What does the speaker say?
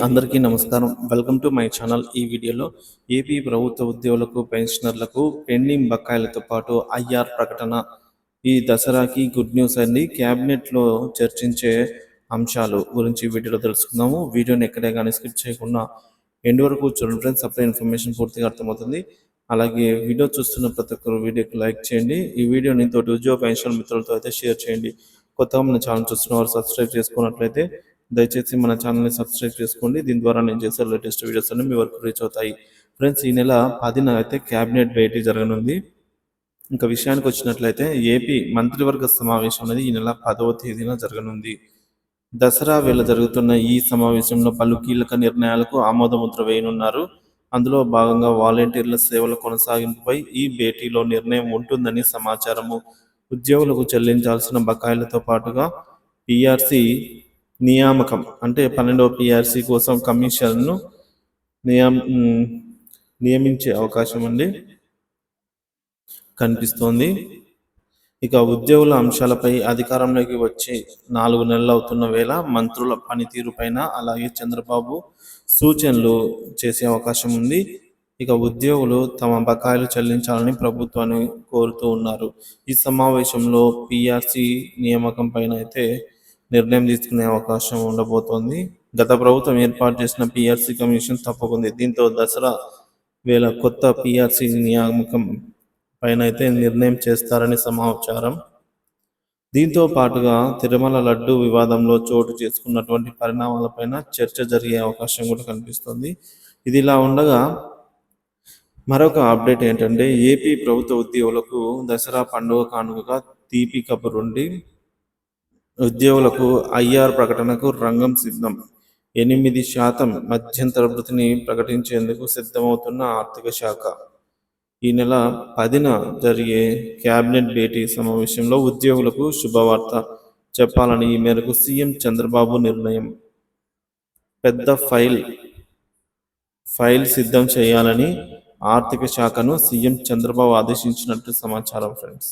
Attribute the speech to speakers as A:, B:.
A: అందరికీ నమస్కారం. Welcome to my channel. ఈ వీడియోలో ఏపీ ప్రభుత్వ ఉద్యోగులకు, పెన్షనర్లకు పెండింగ్ బకాయిలతో పాటు ఐఆర్ ప్రకటన, ఈ దసరాకి గుడ్ న్యూస్ అండి. క్యాబినెట్లో చర్చించే అంశాలు గురించి వీడియోలో తెలుసుకుందాము. వీడియోని ఎక్కడే కానీ స్కిప్ చేయకుండా ఎండ్ వరకు చూడండి ఫ్రెండ్స్. అప్పుడే ఇన్ఫర్మేషన్ పూర్తిగా అర్థమవుతుంది. అలాగే వీడియో చూస్తున్న ప్రతి ఒక్కరు వీడియోకి లైక్ చేయండి. ఈ వీడియోని తోటి ఉద్యోగ పెన్షన్ మిత్రులతో అయితే షేర్ చేయండి. కొత్తగా మన ఛానల్ చూస్తున్న వారు సబ్స్క్రైబ్ చేసుకున్నట్లయితే దయచేసి మన ఛానల్ని సబ్స్క్రైబ్ చేసుకోండి. దీని ద్వారా నేను చేసే లేటెస్ట్ వీడియోస్ అన్ని మీ వరకు రీచ్ అవుతాయి. ఫ్రెండ్స్, ఈ నెల 10న అయితే క్యాబినెట్ భేటీ జరగనుంది. ఇంకా విషయానికి వచ్చినట్లయితే ఏపీ మంత్రివర్గ సమావేశం అనేది ఈ నెల 10వ తేదీన జరగనుంది. దసరా వేళ జరుగుతున్న ఈ సమావేశంలో పలు కీలక నిర్ణయాలకు ఆమోదముద్ర వేయనున్నారు. అందులో భాగంగా వాలంటీర్ల సేవల కొనసాగింపుపై ఈ భేటీలో నిర్ణయం ఉంటుందని సమాచారము. ఉద్యోగులకు చెల్లించాల్సిన బకాయిలతో పాటుగా పిఆర్సీ నియామకం అంటే 12వ పిఆర్సీ కోసం కమిషన్ను నియమించే అవకాశం అండి కనిపిస్తోంది. ఇక ఉద్యోగుల అంశాలపై అధికారంలోకి వచ్చి 4 నెలలు అవుతున్న వేళ మంత్రుల పనితీరుపైన అలాగే చంద్రబాబు సూచనలు చేసే అవకాశం ఉంది. ఇక ఉద్యోగులు తమ బకాయిలు చెల్లించాలని ప్రభుత్వాన్ని కోరుతూ ఉన్నారు. ఈ సమావేశంలో పిఆర్సీ నియామకం పైన అయితే నిర్ణయం తీసుకునే అవకాశం ఉండబోతోంది. గత ప్రభుత్వం ఏర్పాటు చేసిన పిఆర్సీ కమిషన్ తప్పుకుంది. దీంతో దసరా వేళ కొత్త పిఆర్సీ నియామకం పైన అయితే నిర్ణయం చేస్తారని సమాచారం. దీంతో పాటుగా తిరుమల లడ్డు వివాదంలో చోటు చేసుకున్నటువంటి పరిణామాలపైన చర్చ జరిగే అవకాశం కూడా కనిపిస్తుంది. ఇది ఇలా ఉండగా మరొక అప్డేట్ ఏంటంటే ఏపీ ప్రభుత్వ ఉద్యోగులకు దసరా పండుగ కానుకగా తీపి కబురుండి ఉద్యోగులకు ఐఆర్ ప్రకటనకు రంగం సిద్ధం. 8% మధ్యంతర వృత్తిని ప్రకటించేందుకు సిద్ధమవుతున్న ఆర్థిక శాఖ. ఈ నెల 10న జరిగే క్యాబినెట్ భేటీ సమావేశంలో ఉద్యోగులకు శుభవార్త చెప్పాలని ఈ మేరకు సీఎం చంద్రబాబు నిర్ణయం. పెద్ద ఫైల్ సిద్ధం చేయాలని ఆర్థిక శాఖను సీఎం చంద్రబాబు ఆదేశించినట్టు సమాచారం ఫ్రెండ్స్.